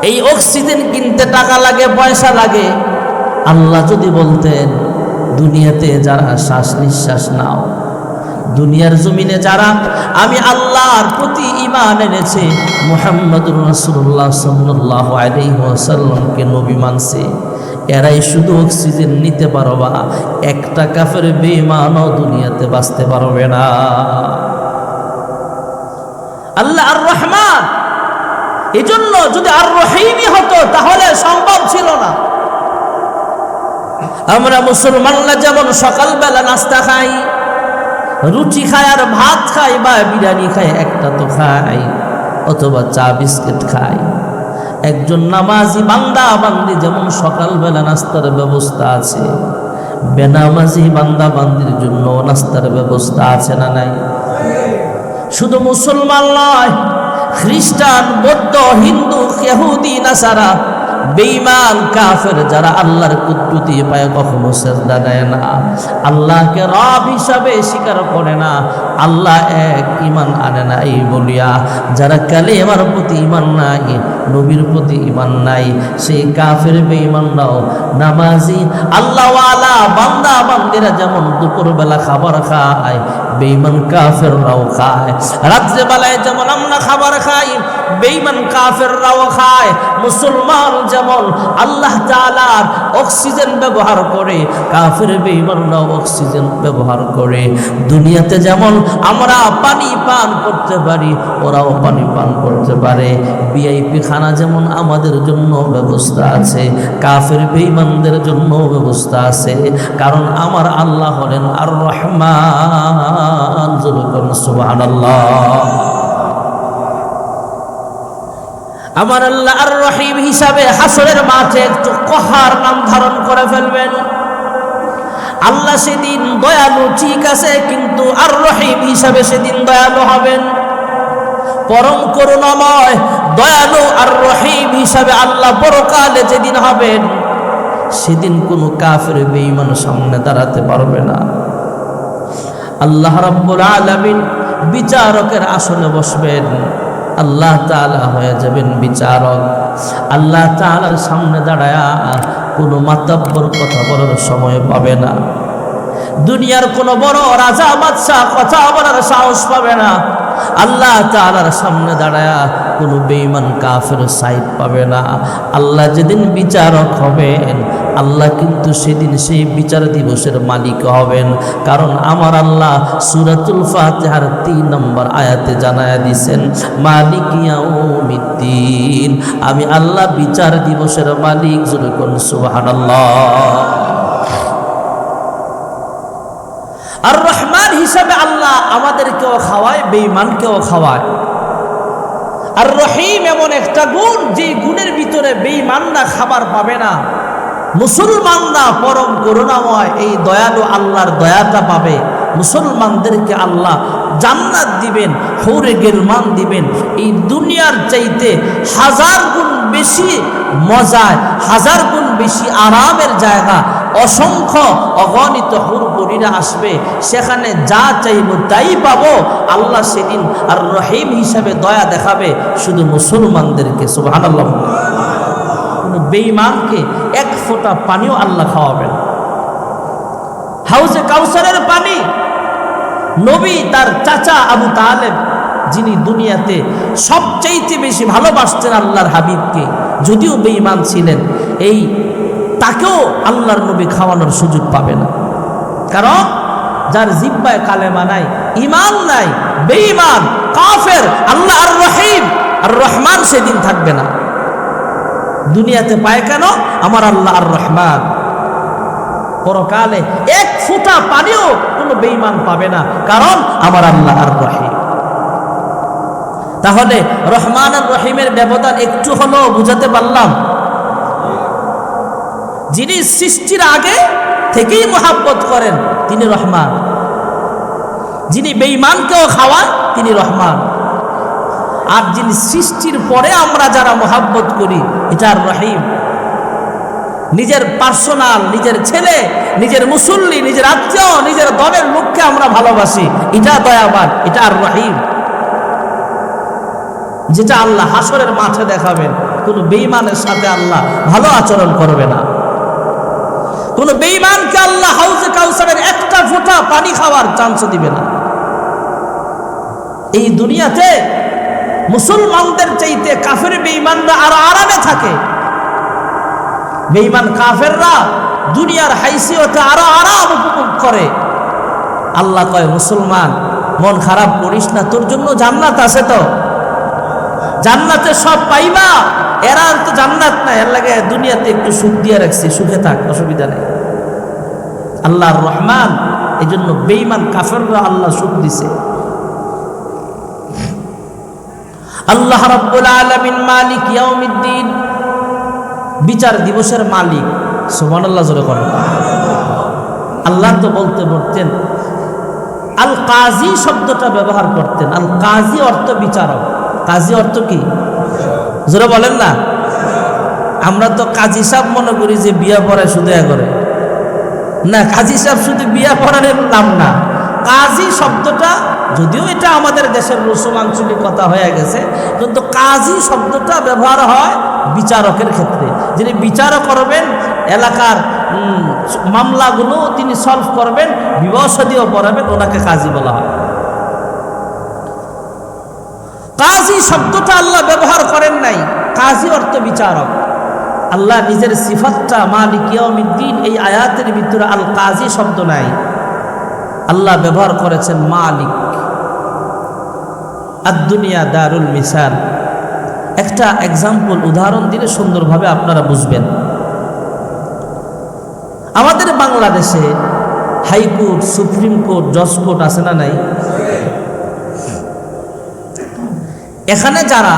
A: এই অক্সিজেন কিনতে টাকা লাগে, পয়সা লাগে। আল্লাহ যদি বলতেন, দুনিয়াতে যারা শ্বাস নিঃশ্বাস নাও, দুনিয়ার জমিনে যারা আমি আল্লাহর প্রতি ঈমান এনেছে, মুহাম্মদুর রাসূলুল্লাহ সাল্লাল্লাহু আলাইহি ওয়াসাল্লামকে নবী মানছে, এরাই শুধু অক্সিজেন নিতে পারবা, একটা কাফের বেঈমানও দুনিয়াতে বাঁচতে পারবে না। আল্লাহ আর রহমান, এজন্য যদি আর রহিমই হতো তাহলে সম্ভব ছিল না। আমরা মুসলমানরা যেমন সকালবেলা নাস্তা খাই, রুটি খাই আর ভাত খাই, বা বিরিয়ানি খাই, একটা তো খাই, অথবা চা বিস্কিট খাই। একজন নামাজি বান্দা বান্দি যেমন সকালবেলা নাস্তার ব্যবস্থা আছে, বেনামাজি বান্দা বান্দির জন্য নাস্তার ব্যবস্থা আছে না নাই? শুধু মুসলমান নয়, খ্রিস্টান, বৌদ্ধ, হিন্দু, ইহুদি, নাসারা, বেঈমান, কাফের যারা আল্লাহর কুদরতি পায় কখনো সিজদা দেয় না, আল্লাহকে রব হিসাবে স্বীকার করে না, আল্লাহ এক, ঈমান আনে না, এই বলিয়া যারা কালেমার প্রতি ঈমান নাই, নবীর প্রতি ঈমান নাই, সেই কাফের বেঈমানরাও নামাজি আল্লাহওয়ালা বান্দা বান্দিরা যেমন দুপুরবেলা খাবার খায়, বেঈমান কাফেররাও খায়। রাত্রে বেলায় যেমন আমরা খাবার খাই, বেঈমান কাফেররাও খায়। মুসলমান যেমন আল্লাহ তাআলার অক্সিজেন ব্যবহার করে, কাফের বেঈমানরাও অক্সিজেন ব্যবহার করে। দুনিয়াতে যেমন আমরা পানি পান করতে পারি, ওরাও পানি পান করতে পারে। ভিআইপি খানা যেমন আমাদের জন্য ব্যবস্থা আছে, কাফের বেঈমানদের জন্য ব্যবস্থা আছে। কারণ আমার আল্লাহ হলেন আর রহমান। সুবহানাল্লাহ। আমার আল্লাহ আর রহিম হিসাবে হাসরের মাঠে একটু কহার নাম ধারণ করে ফেলবেন। আল্লাহ সেদিন দয়ালু ঠিক আছে, কিন্তু আর রহিম হিসাবে সেদিন দয়ালু হবেন। পরম করুণাময় দয়ালু আর রহিম হিসাবে আল্লাহ পরকালে যেদিন হবেন, সেদিন কোনো কাফের বেঈমান সামনে দাঁড়াতে পারবে না। আল্লাহ রাব্বুল আলামিন বিচারকের আসনে বসবেন, আল্লাহ তাআলা হয়ে যাবেন বিচারক। আল্লাহ তাআলার সামনে দাঁড়ায়া কোনো মাতব্বর কথা বলার সময় পাবে না। দুনিয়ার কোনো বড় রাজা বাদশা কথা বলার সাহস পাবে না। আল্লাহ তাআলার সামনে দাঁড়ায়া কোনো বেঈমান কাফের সাইড পাবে না। আল্লাহ যেদিন বিচারক হবেন, আল্লাহ কিন্তু সেদিন সেই বিচার দিবসের মালিক হবেন। কারণ আমার আল্লাহ সূরাতুল ফাতিহার 3 নম্বর আয়াতে জানায়া দিয়েছেন, মালিক ইয়াউমিদ্দিন, আমি আল্লাহ বিচার দিবসের মালিক। জোরে কোন সুবহানাল্লাহ। আর রহমান হিসাবে আল্লাহ আমাদেরকেও খাওয়ায়, বেঈমানকেও খাওয়ায়। আর রহিম এমন একটা গুণ, যে গুণের ভিতরে বেঈমানরা খাবার পাবে না, মুসলমানরা পরম করুণাময় এই দয়ালু আল্লাহর দয়াটা পাবে। মুসলমানদেরকে আল্লাহ জান্নাত দিবেন, হৌরে গেলমান দিবেন। এই দুনিয়ার চাইতে 1000 গুণ বেশি মজায়, 1000 গুণ বেশি আরামের জায়গা। অসংখ্য অগণিত হুরপুরীরা আসবে, সেখানে যা চাইব তাই পাবো। আল্লাহ সেদিন আর রহিম হিসাবে দয়া দেখাবে শুধু মুসলমানদেরকে। সুবহানাল্লাহ। কোনো বেঈমানকে এক ফোঁটা পানিও আল্লাহ খাওয়াবেন। হাউজে কাউসারের পানি নবী তার চাচা আবু তালেব, যিনি দুনিয়াতে সবচাইতে বেশি ভালোবাসতেন আল্লাহর হাবিবকে, যদিও বেঈমান ছিলেন, এই তাকেও আল্লাহর নবী খাওয়ানোর সুযোগ পাবে না। কারণ যার জিব্বায় কালেমা নাই, ঈমান নাই, বেঈমান, কাফের, আল্লাহ আর রহিম আর রহমান সেদিন থাকবে না। দুনিয়াতে পায় কেন? আমার আল্লাহ আর রহমান। পরকালে এক ফোঁটা পানিও কোনো বেঈমান পাবে না, কারণ আমার আল্লাহ আর রহিম। তাহলে রহমান আর রহিমের ব্যবধান একটু হলেও বুঝাতে পারলাম। যিনি সৃষ্টির আগে থেকেই মহাব্বত করেন তিনি রহমান, যিনি বেঈমানকেও খাওয়ান তিনি রহমান, আর যিনি সৃষ্টির পরে আমরা যারা মহাব্বত করি এটা আর রহিম। নিজের পার্সোনাল, নিজের ছেলে, নিজের মুসল্লি, নিজের আত্মীয়, নিজের দলের লোককে আমরা ভালোবাসি, এটা দয়াবান, এটা আর রহিম। যেটা আল্লাহ হাসরের মাঠে দেখাবেন, কোনো বেঈমানের সাথে আল্লাহ ভালো আচরণ করবে না। কোন বেঈমানকে আল্লাহ হাউজে কাউসারের একটা ফোঁটা পানি খাওয়ার চান্স দিবে না। এই দুনিয়াতে মুসলমানদের চাইতে কাফের বেঈমানরা আরো আরামে থাকে। বেঈমান কাফেররা দুনিয়ার হাইসিয়তে আরো আরাম উপভোগ করে। আল্লাহ কয়, মুসলমান মন খারাপ করিস না, তোর জন্য জান্নাত আছে, তো জান্নাতে সব পাইবা। এরা তো জান্নাত না, এর লাগে দুনিয়াতে একটু সুখ দিয়ে রাখছি, সুখে থাক, অসুবিধা নেই। আল্লাহর রহমান, এই জন্য বেঈমান কাফেররা আল্লাহ সুখ দিছে। আল্লাহ রাব্বুল আলামিন মালিক ইয়াউমিদ্দিন, বিচার দিবসের মালিক। সুবহানাল্লাহ, জোরে বলেন। আল্লাহ তো বলতে বলতেন, আল কাজী শব্দটা ব্যবহার করতেন। আল কাজী অর্থ বিচারক। কাজী অর্থ কি? জোরে বলেন না। আমরা তো কাজী সাহেব মনে করি যে বিয়া পড়ায় শুধু করে না, কাজী সাহেব শুধু বিয়া পড়ানোর নাম না। কাজী শব্দটা, যদিও এটা আমাদের দেশের রসুম আঞ্চলিক কথা হয়ে গেছে, কিন্তু কাজী শব্দটা ব্যবহার হয় বিচারকের ক্ষেত্রে। যিনি বিচারক করবেন, এলাকার মামলাগুলো তিনি সলভ করবেন, বিবাহ শাদীও পড়াবেন, ওনাকে কাজী বলা হয়। কাজী শব্দটা আল্লাহ ব্যবহার করেন নাই। কাজী অর্থ বিচারক। আল্লাহ নিজের সিফাতটা মালিক ইয়াউমিদ্দিন, এই আয়াতের ভিতরে আল কাজী শব্দ নাই, আল্লাহ ব্যবহার করেছেন মালিক। আদ-দুনিয়া দারুল মিসাল। একটা এক্সাম্পল, উদাহরণ দিলে সুন্দরভাবে আপনারা বুঝবেন। আমাদের বাংলাদেশে হাইকোর্ট, সুপ্রিম কোর্ট, জজ কোর্ট আছে না নাই? এখানে যারা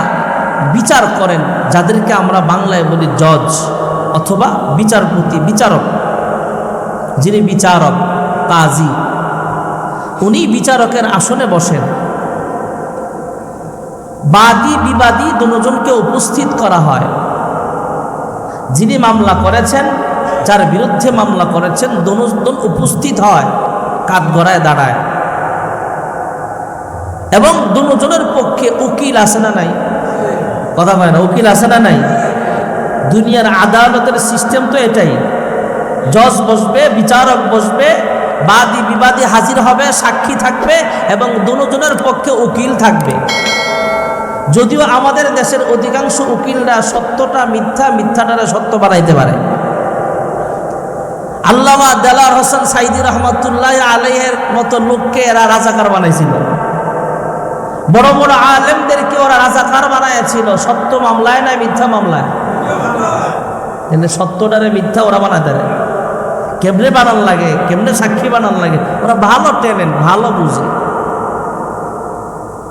A: বিচার করেন, যাদেরকে আমরা বাংলায় বলি জজ অথবা বিচারপতি, বিচারক, যিনি বিচারক, কাজী, উনি বিচারকের আসনে বসেন। বাদী বিবাদী দুজনকে উপস্থিত করা হয়। যিনি মামলা করেছেন, যার বিরুদ্ধে মামলা করেছেন, দুজন উপস্থিত হয়, কাঠগড়ায় দাঁড়ায়, এবং দুজনের পক্ষে উকিল আছে না নাই? কথা হয় না, উকিল আছে না নাই? দুনিয়ার আদালতের সিস্টেম তো এটাই। জজ বসবে, বিচারক বসবে, বাদী বিবাদী হাজির হবে, সাক্ষী থাকবে, এবং দুজনের পক্ষে উকিল থাকবে। যদিও আমাদের দেশের অধিকাংশ উকিলরা সত্যটা মিথ্যা, মিথ্যাটারে সত্য বানাইতে পারে। আল্লামা দেলাওয়ার হোসেন সাইদি রহমতুল্লাহ আলাইহির মতো লোককে এরা রাজাকার বানাইছিল। বড় বড় আলেমদেরকে ওরা রাজাকার বানাইছিল, সত্য মামলায় না মিথ্যা মামলায়। তাহলে সত্যটারে মিথ্যা ওরা বানাতে পারে। কেমনে বানান লাগে, কেমনে সাক্ষী বানান লাগে, ওরা ভালো ট্যালেন্ট, ভালো বুঝে।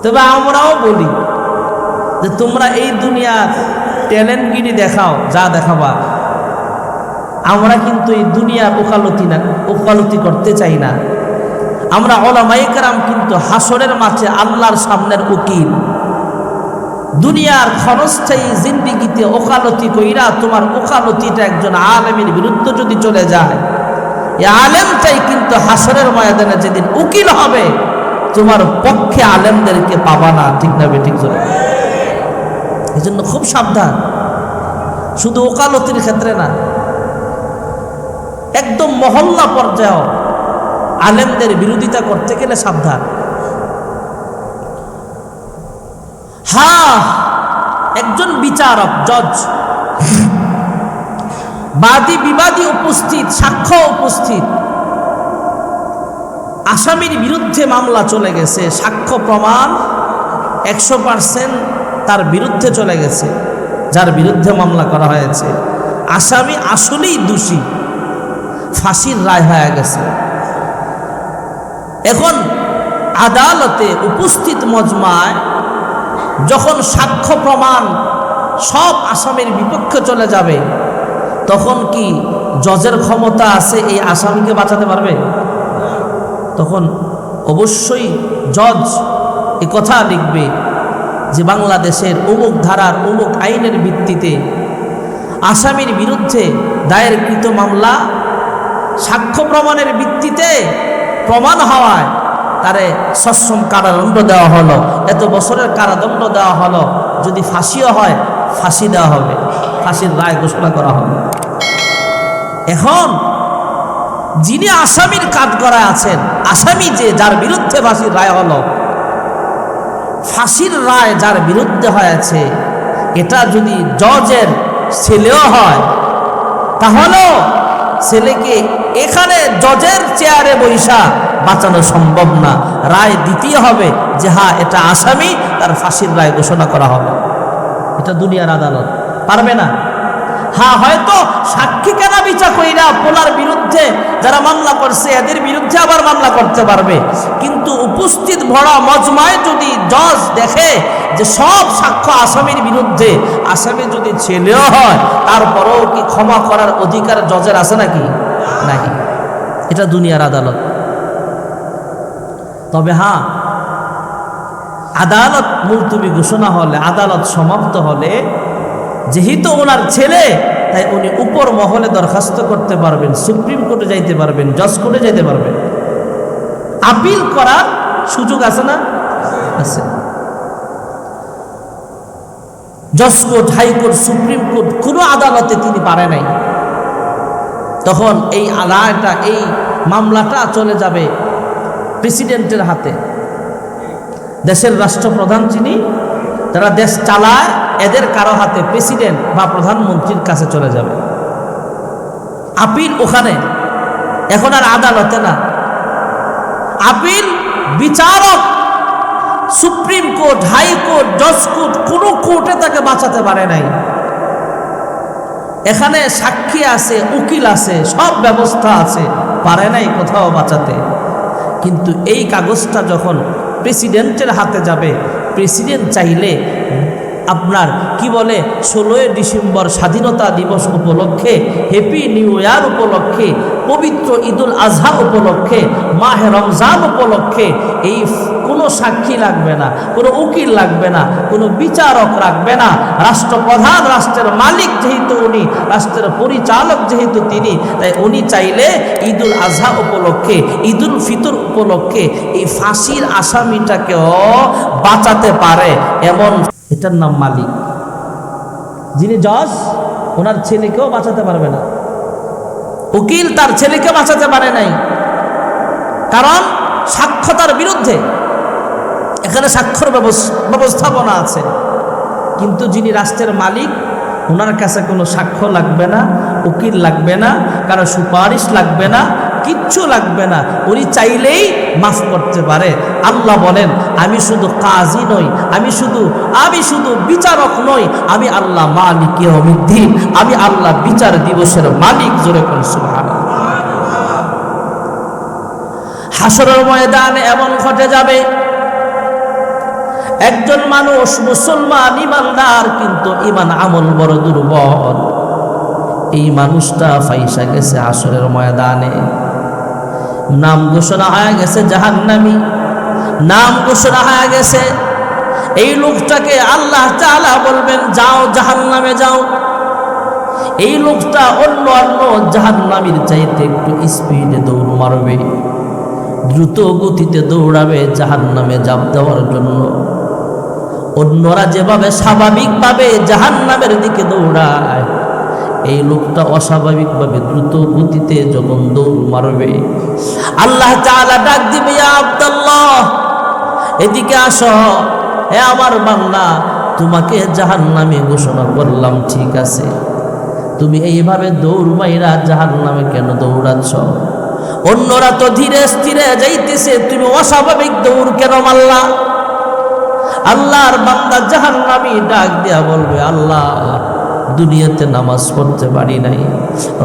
A: তবে আমরাও বলি যে তোমরা এই দুনিয়ার ট্যালেন্টগিরি দেখাও, যা দেখাবা। আমরা কিন্তু এই দুনিয়ার ওকালতি করতে চাই না। আমরা উলামায়ে কেরাম কিন্তু হাসরের মাঠে আল্লাহর সামনের উকিল। দুনিয়ার ক্ষণস্থায়ী জিন্দেগিতে ওকালতি কইরা তোমার ওকালতিটা একজন আলেমের বিরুদ্ধে যদি চলে যায়, এই আলেমটাই কিন্তু হাসরের ময়দানে যেদিন উকিল হবে, তোমার পক্ষে আলেমদেরকে পাবা না। ঠিক না বেঠিক? চলে এই জন্য খুব সাবধান, শুধু ওকালতির ক্ষেত্রে না, একদম মহল্লা পর্যায়েও আলেমদের বিরোধিতা করতে গেলে সাবধান। হ্যাঁ, একজন বিচারক, জজ, বাদী বিবাদী উপস্থিত, সাক্ষ্য উপস্থিত, আসামির বিরুদ্ধে মামলা চলে গেছে, সাক্ষ্য প্রমাণ 100% তার বিরুদ্ধে চলে গেছে, যার বিরুদ্ধে মামলা করা হয়েছে। আসামি আসলেই দোষী, ফাঁসির রায় হয়ে গেছে। এখন আদালতে উপস্থিত মজমায় যখন সাক্ষ্য প্রমাণ সব আসামির বিপক্ষে চলে যাবে, তখন কি জজের ক্ষমতা আছে এই আসামিকে বাঁচাতে পারবে? তখন অবশ্যই জজ এ কথা লিখবে যে বাংলাদেশের অমুক ধারার অমুক আইনের ভিত্তিতে আসামির বিরুদ্ধে দায়েরকৃত মামলা সাক্ষ্য প্রমাণের ভিত্তিতে প্রমাণ হওয়ায় তারে সশ্রম কারাদণ্ড দেওয়া হলো, এত বছরের কারাদণ্ড দেওয়া হলো, যদি ফাঁসিও হয় ফাঁসি দেওয়া হবে, ফাঁসির রায় ঘোষণা করা হবে। এখন যিনি আসামির কাঠগড়ায় আছেন, আসামি যে যার বিরুদ্ধে ফাঁসির রায় হলো, ফাঁসির রায় যার বিরুদ্ধে হয়েছে, এটা যদি জজের ছেলেও হয়, তাহলেও ছেলেকে এখানে জজের চেয়ারে বৈশা বাঁচানো সম্ভব না, রায় দিতেই হবে যে হ্যাঁ এটা আসামি, তার ফাঁসির রায় ঘোষণা করা হবে। এটা দুনিয়ার আদালত পারবে না। হ্যাঁ, হয়তো সাক্ষী কেনা বিচার কইরা পোলার বিরুদ্ধে যারা মামলা করছে এদের বিরুদ্ধে আবার মামলা করতে পারবে, কিন্তু উপস্থিত ভরা মজমায় যদি জজ দেখে যে সব সাক্ষ্য আসামির বিরুদ্ধে, আসামি যদি ছেলেও হয়, তারপরেও কি ক্ষমা করার অধিকার জজের আছে নাকি? নাই। এটা দুনিয়ার আদালত। তবে হ্যাঁ, আদালত মুলতবি ঘোষণা হলে, আদালত সমাপ্ত হলে, যেহেতু ওনার ছেলে, তাই উনি উপর মহলে দরখাস্ত করতে পারবেন, সুপ্রিম কোর্টে যাইতে পারবেন, জজ কোর্টে যাইতে পারবেন। আপিল করার সুযোগ আছে না? আছে। জজ কোর্ট, হাইকোর্ট, সুপ্রিম কোর্ট কোনো আদালতে তিনি পারে নাই। তখন এই রায়টা, এই মামলাটা চলে যাবে প্রেসিডেন্টের হাতে। দেশের রাষ্ট্রপ্রধান যিনি, যারা দেশ চালায়, এদের কারো হাতে, প্রেসিডেন্ট বা প্রধানমন্ত্রীর কাছে চলে যাবে। আপিল ওখানে, এখন আর আদালতে না। আপিল বিচারক, সুপ্রিম কোর্ট, হাইকোর্ট, জজ কোর্ট, কোনো কোর্টে তাকে বাঁচাতে পারে নাই। এখানে সাক্ষী আছে, উকিল আছে, সব ব্যবস্থা আছে, পারে নাই কোথাও বাঁচাতে। কিন্তু এই কাগজটা যখন প্রেসিডেন্টের হাতে যাবে, প্রেসিডেন্ট চাইলে আপনার কি বলে 16 ডিসেম্বর স্বাধীনতা দিবস উপলক্ষে, হ্যাপি নিউ ইয়ার উপলক্ষে, পবিত্র ঈদুল আজহা উপলক্ষে, মাহে রমজান উপলক্ষে, এই কোন কোনো সাক্ষী লাগবে না, কোনো উকিল লাগবে না, কোনো বিচারক রাখবে না। রাষ্ট্রপ্রধান, রাষ্ট্রের মালিক যেহেতু উনি, রাষ্ট্রের পরিচালক যেহেতু তিনি, তাই উনি চাইলে ঈদুল আজহা উপলক্ষে, ঈদুল ফিতর উপলক্ষে এই ফাঁসির আসামিটাকেও বাঁচাতে পারে। এমন, এটার নাম মালিক। যিনি জজ, ওনার ছেলেকেও বাঁচাতে পারবে না। উকিল তার ছেলেকে বাঁচাতে পারে নাই, কারণ সাক্ষ্য তার বিরুদ্ধে। এখানে সাক্ষ্যর ব্যবস্থাপনা আছে, কিন্তু যিনি রাষ্ট্রের মালিক, ওনার কাছে কোনো সাক্ষ্য লাগবে না, উকিল লাগবে না, কারো সুপারিশ লাগবে না, কিচ্ছু লাগবে না। উনি চাইলেই মাফ করতে পারে। আল্লাহ বলেন, আমি শুধু কাজী নই, আমি শুধু বিচারক নই, আমি আল্লাহ মালিক ইয়াউমিদ্দিন, আমি আল্লাহ বিচার দিবসের মালিক। জোরে কোন সুবহানাল্লাহ। হাসরের ময়দানে এমন ঘটে যাবে, একজন মানুষ মুসলমান, ইমানদার, কিন্তু ইমান আমল বড় দুর্বল। এই মানুষটা ফাইসা গেছে হাসরের ময়দানে, নাম ঘোষণা হয়ে গেছে জাহান্নামী, নাম ঘোষণা হয়ে গেছে। এই লোকটাকে আল্লাহ তাআলা বলবেন, যাও জাহান্নামে যাও। এই লোকটা অন্য জাহান্নামীর চাইতে একটু স্পিডে দৌড় মারবে, দ্রুত গতিতে দৌড়াবে জাহান্নামে ঝাঁপ দেওয়ার জন্য। অন্যরা যেভাবে স্বাভাবিকভাবে জাহান্নামের দিকে দৌড়ায়, এই লোকটা অস্বাভাবিকভাবে দ্রুত গতিতে যখন দৌড় মারবে, আল্লাহ তাআলা ডাক দিবে, ইয়া আব্দুল্লাহ, এদিকে আসো, হে আমার বান্দা, তোমাকে জাহান্নামে ঘোষণা করলাম, ঠিক আছে, তুমি এইভাবে দৌড় মাইরা জাহান্নামে কেন দৌড়াচ্ছ? অন্যরা তো ধীরে স্থিরে যাইতেছে, তুমি অস্বাভাবিক দৌড় কেন মারলা? আল্লাহর বান্দা জাহান্নামী ডাক দিয়া বলবে, আল্লাহ, দুনিয়াতে নামাজ পড়তে পারি নাই,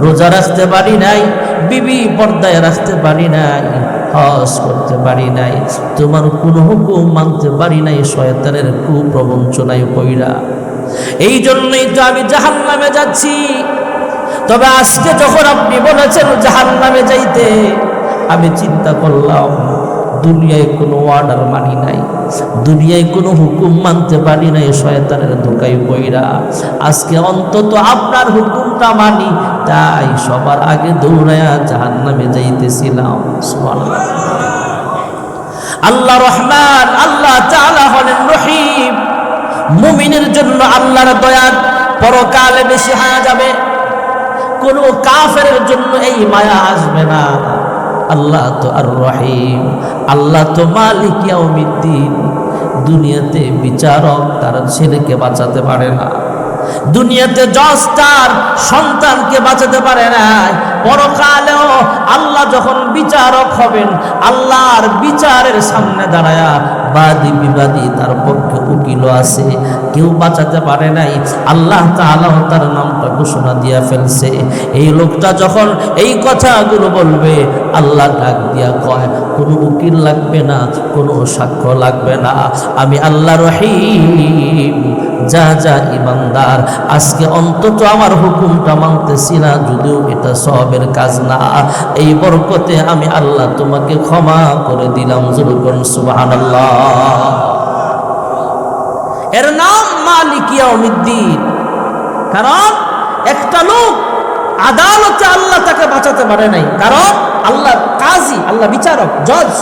A: রোজা রাখতে পারি নাই, বিবি পর্দায় রাখতে পারি নাই, হজ করতে পারি নাই, তোমার কোন হুকুম মানতে পারি নাই, শয়তানের কুপ্রবঞ্চনায় পইড়া, এই জন্যই তো আমি জাহান্নামে যাচ্ছি। তবে আজকে যখন আপনি বলেছেন জাহান্নামে যাইতে, আমি চিন্তা করলাম, দুনিয়ায় কোনো অর্ডার মানি নাই, দুনিয়ায় কোনো হুকুম মানতে পারি নাই, শয়তানের ধোঁকায় পইড়া আজকে অন্তত আপনার হুকুমটা মানি, তাই সবার আগে দৌড়ায়া জাহান্নামে যাইতেছিলাম। সুবহানাল্লাহ। আল্লাহ রহমান, আল্লাহ তাআলা হলেন রহিম। মুমিনের জন্য আল্লাহর দয়া পরকালে বেশি হয়ে যাবে, কোনো কাফেরের জন্য এই মায়া আসবে না। আল্লাহ তো আর রহিম, আল্লাহ তো মালিক ইয়াউমিদ্দিন। দুনিয়াতে বিচারক তার ছেলেকে বাঁচাতে পারে না, দুনিয়াতে জজ তার সন্তানকে বাঁচাতে পারে না, পরকালেও আল্লাহ যখন বিচারক হবেন, আল্লাহর বিচারের সামনে দাঁড়ায়া বাদী বিবাদী, তার পক্ষে উকিল আছে, কেউ বাঁচাতে পারে নাই। আল্লাহ তাআলা তার নামটা ঘোষণা দিয়া ফেলছে। এই লোকটা যখন এই কথাগুলো বলবে, আল্লাহ ডাক দিয়া কয়, কোনো উকিল লাগবে না, কোনো সাক্ষ্য লাগবে না, আমি আল্লাহ রহিম। যা যা ইমানদার, আজকে অন্তত আমার হুকুমটা মানতেছি না, যদিও এটা সওয়াবের কাজ না, এই বরকতে আমি আল্লাহ তোমাকে ক্ষমা করে দিলাম। যুবকগণ সুবহানাল্লাহ। এর নাম মালিক ইয়াউমিদ্দিন। কারণ একটা লোক আদালতে আল্লাহ তাকে বাঁচাতে পারে নাই, কারণ আল্লাহ কাজী, আল্লাহ বিচারক, জজ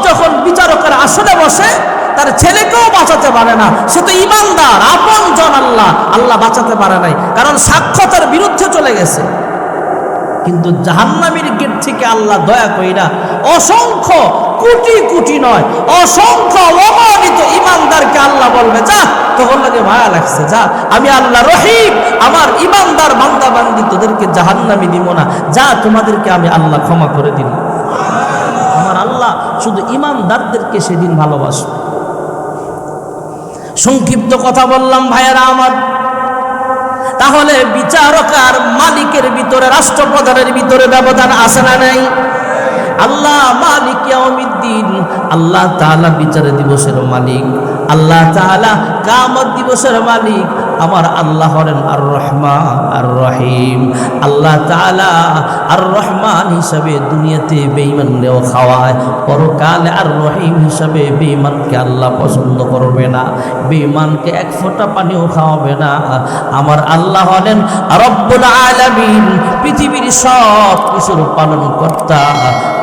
A: যখন বিচারকের আসনে বসে, তার ছেলেকেও বাঁচাতে পারে না, সে তো ইমানদার, আপন জন, আল্লাহ বাঁচাতে পারে নাই, কারণ সাক্ষ্য তার বিরুদ্ধে চলে গেছে। কিন্তু জাহান্নামীর গেট থেকে আল্লাহ দয়া কইরা অসংখ্য, কোটি কোটি নয়, অসংখ্য অগণিত ইমানদারকে আল্লাহ বলবে, যা, তখন লাগে মায়া লাগছে, যা, আমি আল্লাহ রহিম, আমার ইমানদার বান্দা বান্দি তোদেরকে জাহান্নামী দিব না, যা, তোমাদেরকে আমি আল্লাহ ক্ষমা করে দিলাম। আমার আল্লাহ শুধু ইমানদারদেরকে সেদিন ভালোবাসবে। সংক্ষিপ্ত কথা বললাম ভাইয়েরা আমার। তাহলে বিচারক আর মালিকের ভিতরে, রাষ্ট্রপ্রধানের ভিতরে ব্যবধান আছে না নাই? আল্লাহ মালিক ইয়াউমিদ্দিন, আল্লাহ তাআলা বিচার দিবসের মালিক, আল্লাহ তাআলা কিয়ামত দিবসের মালিক, আমার আল্লাহ হলেন আর রহমান আর রহিম। আল্লাহ তাআলা আর রহমান হিসাবে দুনিয়াতে বেঈমানদেরও খাওয়ায়, পরকালে আর রহিম হিসাবে বেঈমানকে আল্লাহ পছন্দ করবে না, বেঈমানকে এক ফোঁটা পানিও খাওয়াবে না। আমার আল্লাহ হলেন রব্বুল আলামিন, পৃথিবীর সব কিছুর পালনকর্তা।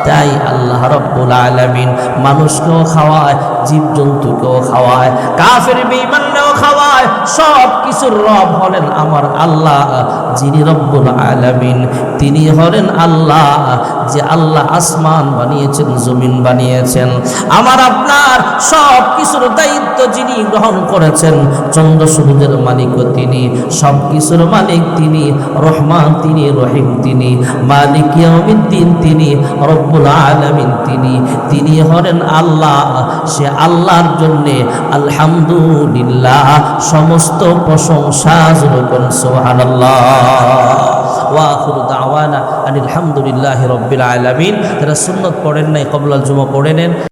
A: তাই আল্লাহ রব্বুল আলামিন মানুষকেও খাওয়ায়, জীবজন্তুকেও খাওয়ায়, কাফের বেঈমানকেও খাওয়ায়, সব কিছুর রব হলেন আমার আল্লাহ। যিনি রব্বুল আলামিন তিনি হলেন আল্লাহ, যে আল্লাহ আসমান বানিয়েছেন, জমিন বানিয়েছেন। আমার আপনার সব কিছুর দায়িত্ব যিনি গ্রহণ করেছেন, চন্দ্র সূর্যের মালিকও তিনি, সব কিছুর মালিক তিনি, রহমান তিনি, রহিম তিনি, মালিক ইয়াউমিদ্দিন তিনি, রব্বুল আলামিন তিনি হলেন আল্লাহ। সে আল্লাহর জন্যে আলহামদুলিল্লাহ, সমস্ত প্রশংসা যখন সুবহানাল্লাহ। ওয়া আখিরু দাওয়ানা আনিল হামদুলিল্লাহি রাব্বিল আলামিন। যারা সুন্নত পড়েন নাই কবলাল জুমা পড়ে নেন।